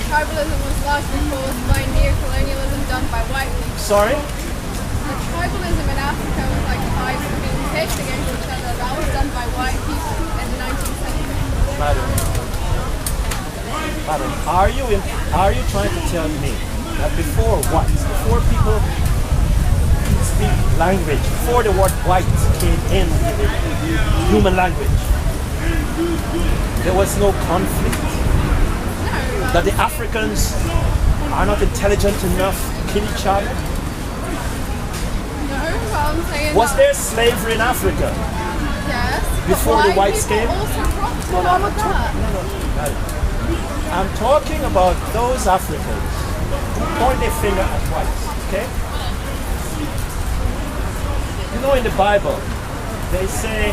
tribalism was largely caused by neo-colonialism done by white people. Sorry? The tribalism in Africa was like tribes being pitched against each other. That was done by white people in the 19th century. Madam, are you trying to tell me that before people speak language, before the word white came in human language, there was no conflict? No. That the Africans are not intelligent enough to kill each other? No, I'm saying Was there slavery in Africa? yes. Before the whites came? Also profited that. I'm talking about those Africans who point their finger at whites, okay? You know, in the Bible, they say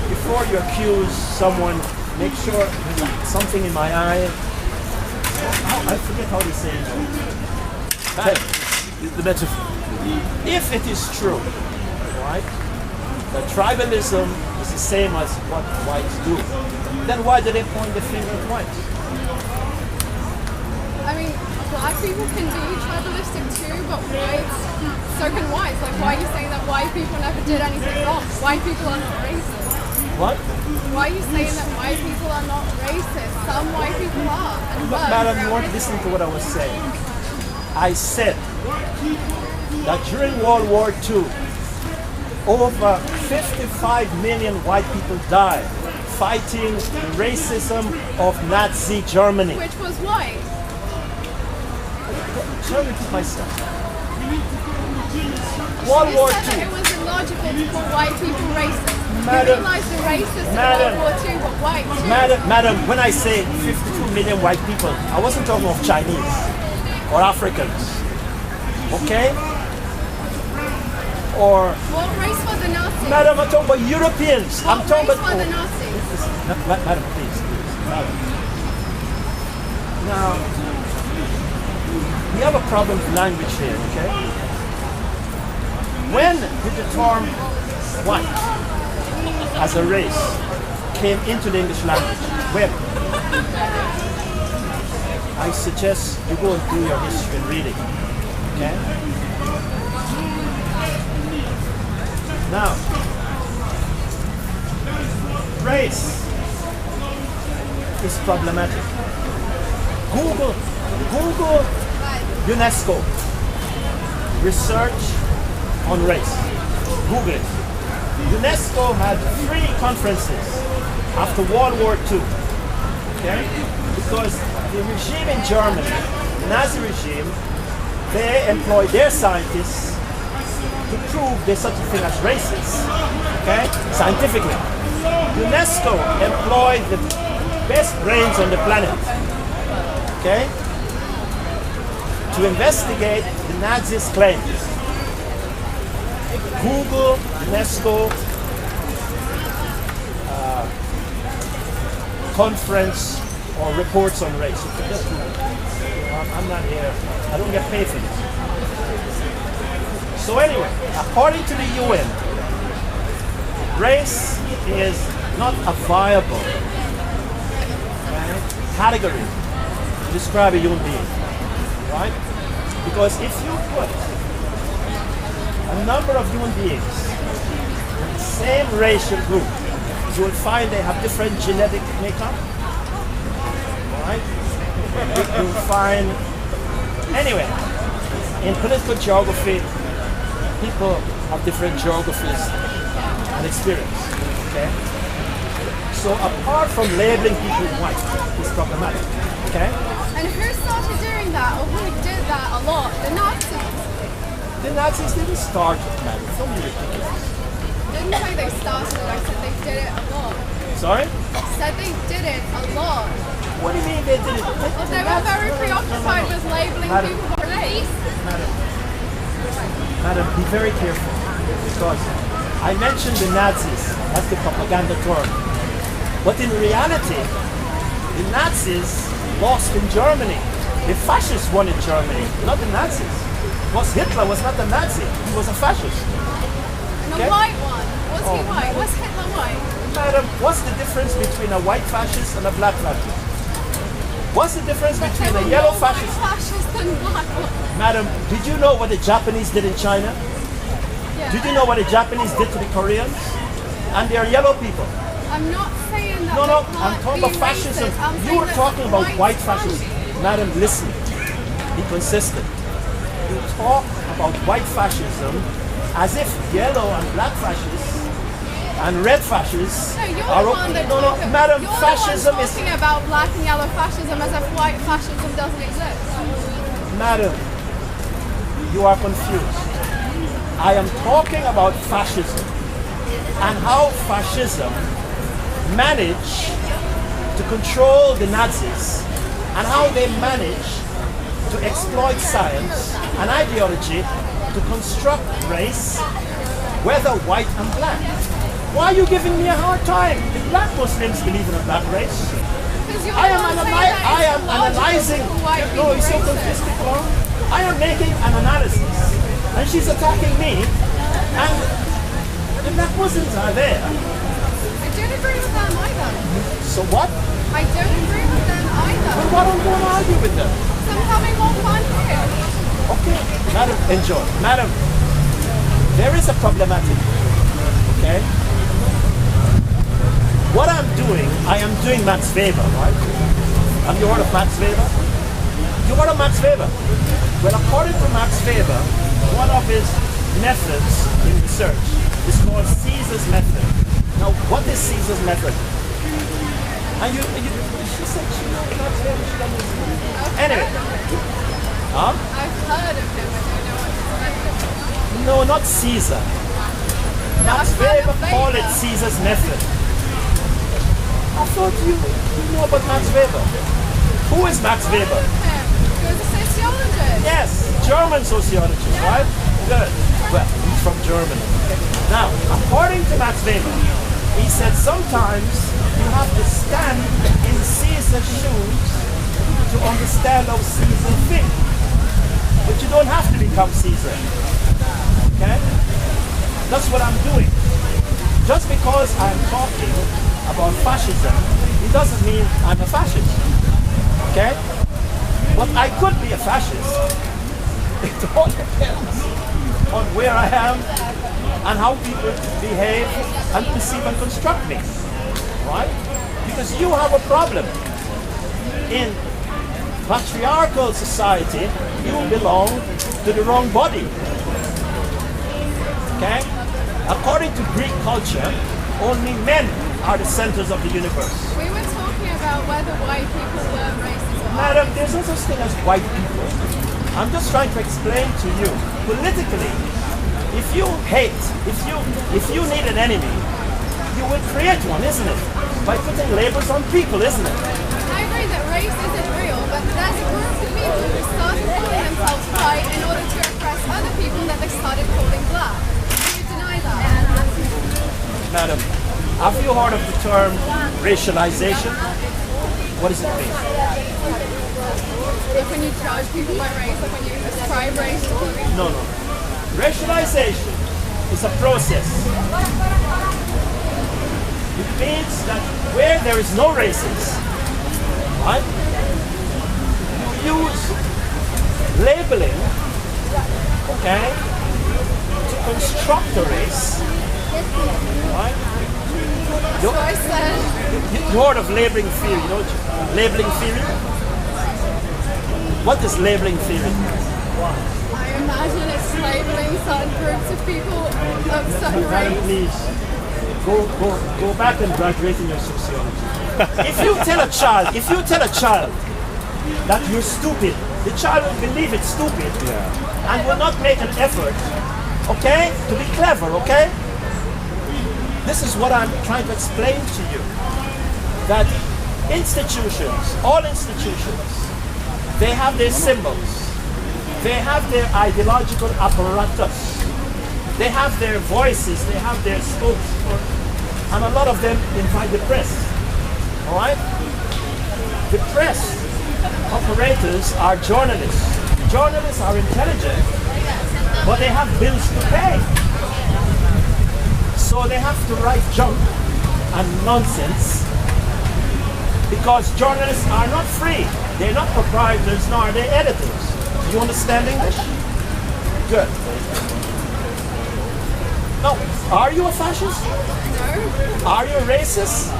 before you accuse someone, make sure there's something in my eye. I forget how they say it. The metaphor. If it is true, right, that tribalism is the same as what whites do, then why do they point the finger at whites? I mean, black people can be tribalistic too, but whites, so can whites. Like, why are you saying that white people never did anything wrong? White people are not racist. What? Why are you saying that white people are not racist? Some white people are. And Madam, you weren't listening to what I was saying. I said that during World War II, over 55 million white people died fighting the racism of Nazi Germany. which was white. Shall I repeat myself? World War You said that II. it was illogical to call white people racist. Madam, you realize the racists in World War II were white too. Madam, when I say 52 million white people, I wasn't talking of Chinese or Africans, okay? Or, What race were the Nazis? Madam, I'm talking about Europeans. What I'm talking race about. were the Nazis? Madam, please, madam. Now, we have a problem with language here, okay? When did the term white as a race came into the English language? When? I suggest you go and do your history and reading, okay? Now, race is problematic. Google UNESCO research on race. Google it. UNESCO had 3 conferences after World War II, okay? Because the regime in Germany, the Nazi regime, they employed their scientists to prove there's such a thing as racists, okay? Scientifically. UNESCO employed the best brains on the planet, okay? To investigate the Nazis' claims. Google, UNESCO, conference or reports on race. You can just do it. I'm not here. I don't get paid for this. So anyway, according to the UN, race is not a viable category to describe a human being, right? Because if you put a number of human beings in the same racial group, you will find they have different genetic makeup, right? You will find, anyway, in political geography, people have different geographies and experience, okay? So apart from labeling people white, it's problematic, okay? And who started doing that, or who did that a lot? The Nazis. The Nazis didn't start with that. Don't be ridiculous. Didn't say they started, I said they did it a lot. Sorry? Said they did it a lot. What do you mean they did it? Well, they were very preoccupied with labeling people by race. Madam, be very careful, because I mentioned the Nazis as the propaganda term, but in reality, the Nazis lost in Germany. The fascists won in Germany, not the Nazis. Was Hitler was not a Nazi, he was a fascist. And a white one. Was he white? Was Hitler white? Madam, what's the difference between a white fascist and a black fascist? What's the difference between a yellow fascist? Fascist and black ones. Madam, did you know what the Japanese did in China? Yeah. Did you know what the Japanese did to the Koreans? And they are yellow people. I'm not saying that. No, they I'm can't talking be about fascism. racist. I'm You saying were that talking about white can fascism. be. Madam, listen. Be consistent. You talk about white fascism as if yellow and black fascists and red fascists No, you're are the one that no, madam, you're fascism the one is talking about black and yellow fascism as if white fascism doesn't exist. madam, you are confused. I am talking about fascism and how fascism managed to control the Nazis and how they managed to exploit science and ideology to construct race, whether white and black. Why are you giving me a hard time? The black Muslims believe in a black race. Because you're I the am one saying that I am it's illogical analyzing. for white No, people it's so racist. confusing. I am making an analysis, and she's attacking me, and the black Muslims are there. I don't agree with them either. So what? I don't agree with them either. But why don't you want to argue with them? So I'm having more fun here. Okay, madam, enjoy. Madam, there is a problematic. Okay. What I'm doing, I am doing Max Weber, right? Have you heard of Max Weber? You heard of Max Weber? Well, according to Max Weber, one of his methods in research is called Caesar's method. Now, what is Caesar's method? And she said she knows Max Weber. She doesn't know. Anyway. Huh? I've heard of him, but I don't know what his method is. No, not Caesar. Max I've heard Weber of called it Weber. Caesar's method. I thought you know about Max Weber. Who is Max Weber? He was a sociologist. Yes, German sociologist, right? Good. Well, he's from Germany. Now, according to Max Weber, he said sometimes you have to stand in Caesar's shoes to understand how Caesar thinks. But you don't have to become Caesar. Okay? That's what I'm doing. Just because I'm talking about fascism, it doesn't mean I'm a fascist. Okay? But I could be a fascist. It all depends on where I am and how people behave and perceive and construct me. Right? Because you have a problem. In patriarchal society, you belong to the wrong body. Okay? According to Greek culture, only men are the centers of the universe. We were talking about whether white people were racist or not. Madam, there's no such thing as white people. I'm just trying to explain to you, politically, if you hate, if you need an enemy, you will create one, isn't it? By putting labels on people, isn't it? I agree that race isn't real, but there's a group of people who started calling themselves white in order to oppress other people that they started calling black. Do you deny that? Madam, have you heard of the term racialization? What does it mean? Like when you judge people by race, like when you ascribe race to people. No. Racialization is a process. It means that where there is no races, right, you use labeling, okay, to construct a race, right? So I said, You heard of labeling theory, don't you? Labeling theory? What is labeling theory? I imagine it's labeling certain groups of people of certain Madam, race. please, go back and graduate in your sociology. If you tell a child that you're stupid, the child will believe it's stupid and will not make an effort, okay, to be clever, okay? This is what I'm trying to explain to you. That institutions, all institutions, they have their symbols. They have their ideological apparatus. They have their voices, they have their spokesperson, and a lot of them invite the press. All right? The press operators are journalists. Journalists are intelligent, but they have bills to pay. So they have to write junk and nonsense Because journalists are not free. They're not proprietors, nor are they editors. You understand English? Good. Now, are you a fascist? No. Are you a racist? No.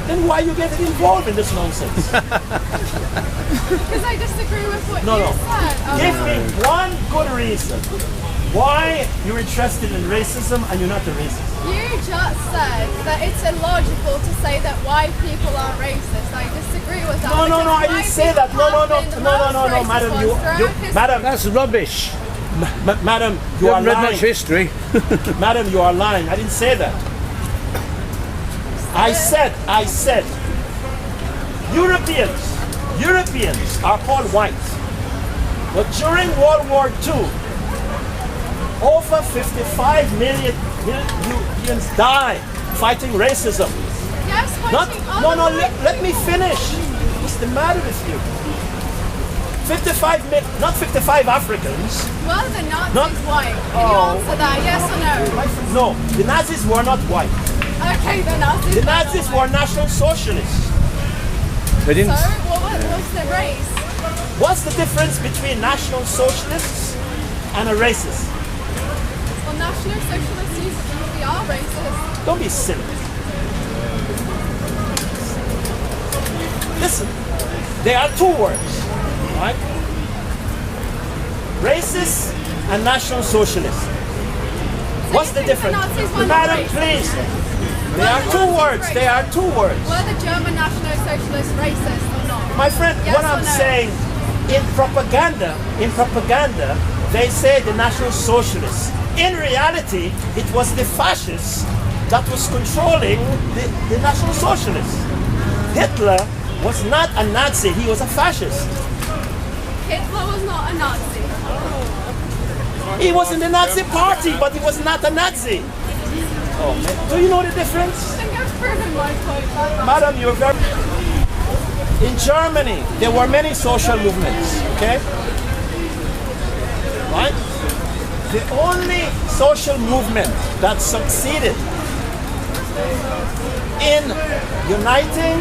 Then why are you getting involved in this nonsense? Because I disagree with what No, you no. said. Give me one good reason why you're interested in racism and you're not a racist. You just said that it's illogical to say that white people are racist. I disagree with that. No, I because didn't white say that. people have been the most No, racist madam, ones you, throughout history. madam, That's rubbish. madam, You you are haven't read lying. much history. Madam, you are lying. I didn't say that. I said, Europeans are called white. But during World War II, over 55 million Europeans died fighting racism. Yes, Not, fighting no, other let me finish. What's the matter with you? not 55 Africans. Well, the Nazis Not- white. Can you answer that? Yes or no? No, the Nazis were not white. Okay, the Nazis. The were not Nazis white. were National Socialists. They didn't. So, what's the race? What's the difference between National Socialists and a racist? Well, National Socialists usually are racist. Don't be silly. Listen, there are two words, right? Racist and National Socialist. What's the you think the difference? Nazis were not Madam, racist? please. There are two words. There are two words. Were the German National Socialists racist or not? My friend, Yes what or I'm no? saying, in propaganda, they say the National Socialists. In reality, it was the fascists that was controlling the National Socialists. Hitler was not a Nazi, he was a fascist. Hitler was not a Nazi. He was in the Nazi party, but he was not a Nazi. Oh, man. Do you know the difference? I think I've proven my point. Madam, you're very... In Germany, there were many social movements, okay? Right? The only social movement that succeeded in uniting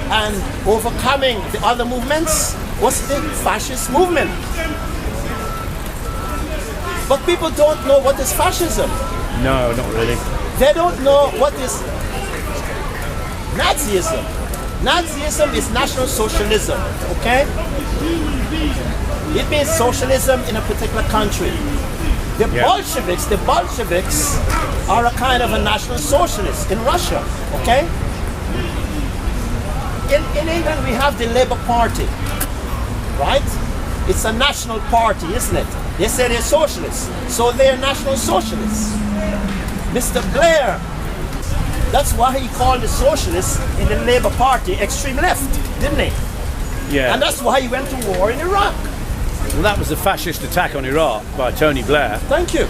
and overcoming the other movements was the fascist movement. But people don't know what is fascism. No, not really. They don't know what is Nazism. Nazism is National Socialism, okay? It means socialism in a particular country. The Bolsheviks are a kind of a National Socialist in Russia, okay? In England we have the Labour Party, right? It's a national party, isn't it? They say they're socialists, so they're National Socialists. Mr. Blair, that's why he called the socialists in the Labour Party extreme left, didn't he? Yeah. And that's why he went to war in Iraq. Well, that was the fascist attack on Iraq by Tony Blair. Thank you.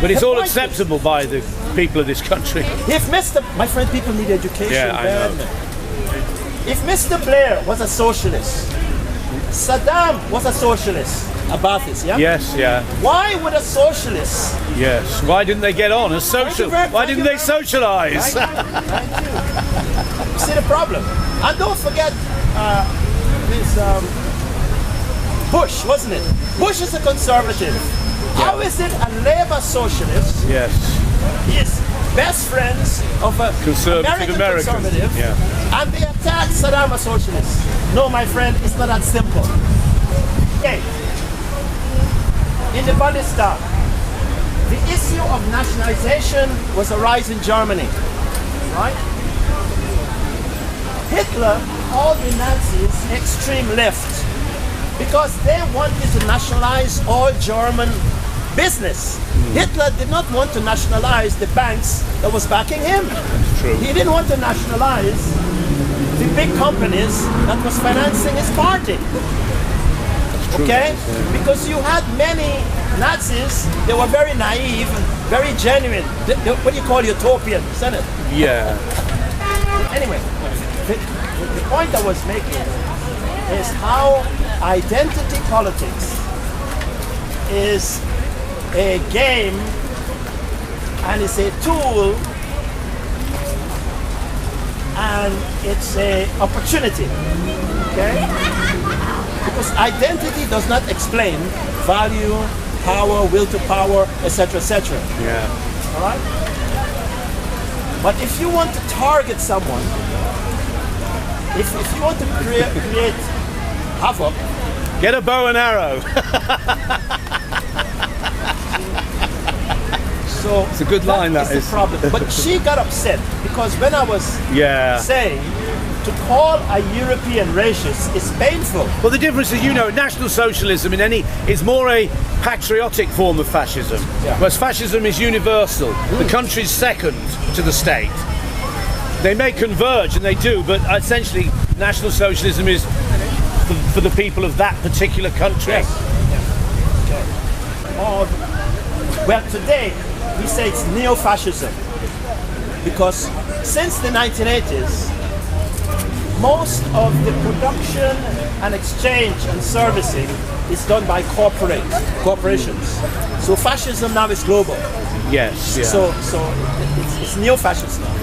But it's The all point is, acceptable by the people of this country. if Mr. My friend, people need education. Yeah, I know. badly. If Mr. Blair was a socialist, Saddam was a socialist, a Ba'athist, yeah? Yes, yeah, Why would a socialist? yes. Why didn't they get on as social? Why didn't they socialise? See the problem? And don't forget this Bush, wasn't it? Bush is a conservative. How is it a Labour socialist Yes, is best friends of a conservative Americans. conservative, Yeah. and they attack Saddam a socialist? No, my friend, it's not that simple. Okay. In the Bundestag, the issue of nationalization was a rise in Germany, right? Hitler called the Nazis extreme left because they wanted to nationalize all German business. Hitler did not want to nationalize the banks that was backing him. That's true. He didn't want to nationalize the big companies that was financing his party. True. Okay? Because you had many Nazis, they were very naive, very genuine. What do you call utopian, isn't it? Yeah. Anyway, the point I was making is how identity politics is a game and it's a tool and it's a opportunity. Okay? Because identity does not explain value, power, will to power, etc., etc. Yeah. All right? But if you want to target someone, if you want to create havoc, Get a bow and arrow. so It's a good line, that is is. the problem. But she got upset because when I was Yeah. saying to call a European racist is painful. Well, the difference is, National Socialism is more a patriotic form of fascism, Yeah. whereas fascism is universal. The country's second to the state. They may converge, and they do, but essentially, National Socialism is for the people of that particular country. Yes. Okay. Well, today we say it's Neo-Fascism because since the 1980s, most of the production and exchange and servicing is done by corporations. So fascism now is global. Yes. Yeah. So it's neo-fascist now.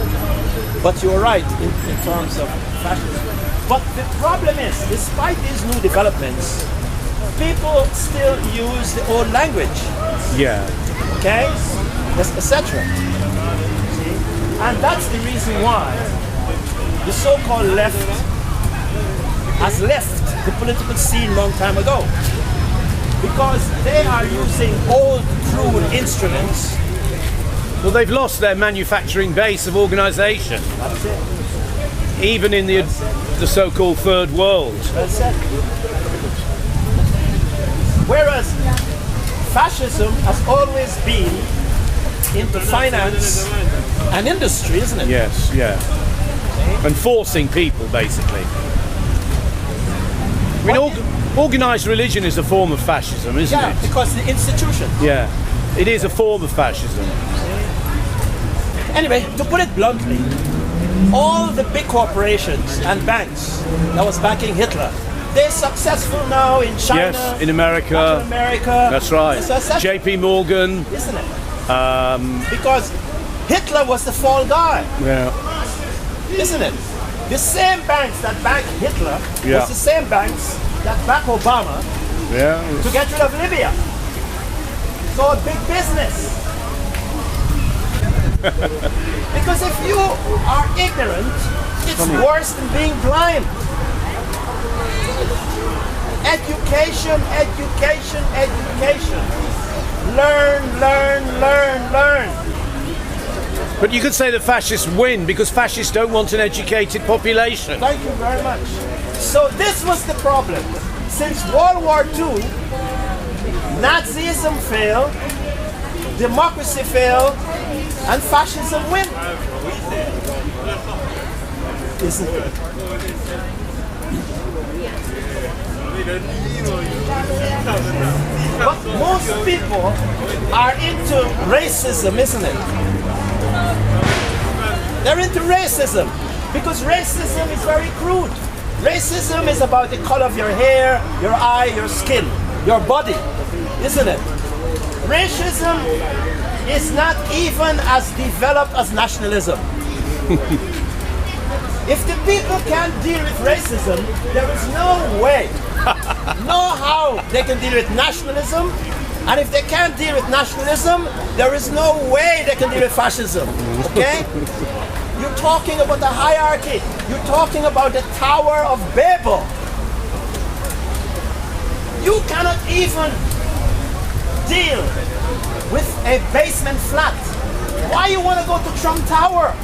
But you're right in terms of fascism. But the problem is, despite these new developments, people still use the old language. Yeah. Okay? Etc. And that's the reason why the so-called left has left the political scene long time ago. Because they are using old, crude instruments. Well, they've lost their manufacturing base of organisation, That's it. even in the so-called third world. That's it. Whereas fascism has always been into finance and industry, isn't it? Yes. Yeah. And forcing people, basically. I mean, organised religion is a form of fascism, isn't Yeah, it? because the institution. Yeah. It is a form of fascism. Anyway, to put it bluntly, all the big corporations and banks that was backing Hitler, they're successful now in China, Yes, in America. Latin America. That's right. That's JP Morgan. isn't it? Because Hitler was the fall guy, Yeah. isn't it? The same banks that backed Hitler Yeah. was the same banks that backed Obama Yeah. to get rid of Libya. So big business. Because if you are ignorant, it's worse than being blind. Education, education, education. Learn, learn, learn, learn. But you could say that fascists win because fascists don't want an educated population. Thank you very much. So this was the problem. Since World War II, Nazism failed, democracy failed, and fascism win. Isn't it? But most people are into racism, isn't it? They're into racism because racism is very crude. Racism is about the color of your hair, your eye, your skin, your body, isn't it? Racism is not even as developed as nationalism. If the people can't deal with racism, there is no way, no how they can deal with nationalism. And if they can't deal with nationalism, there is no way they can deal with fascism. Okay? You're talking about the hierarchy. You're talking about the Tower of Babel. You cannot even deal with a basement flat. Why you want to go to Trump Tower?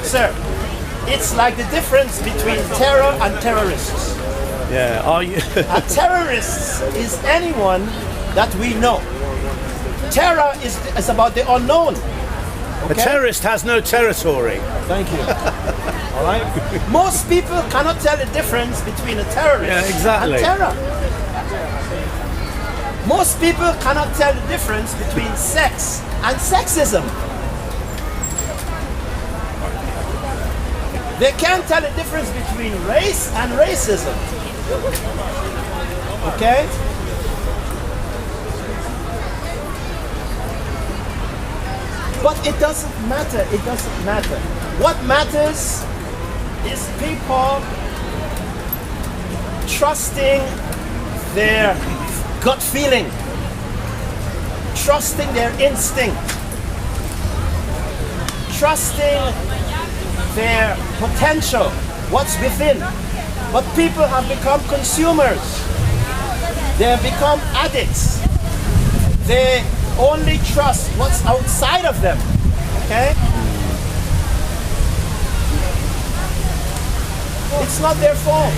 Sir, it's like the difference between terror and terrorists. Yeah. Are you? A terrorist is anyone that we know. Terror is about the unknown. A terrorist has no territory. Thank you. All right. Most people cannot tell the difference between a terrorist exactly. and terror. Most people cannot tell the difference between sex and sexism. They can't tell the difference between race and racism. Okay? But it doesn't matter. It doesn't matter. What matters is people trusting their gut feeling, trusting their instinct, trusting their potential, what's within. But people have become consumers. They have become addicts. They only trust what's outside of them. Okay? It's not their fault.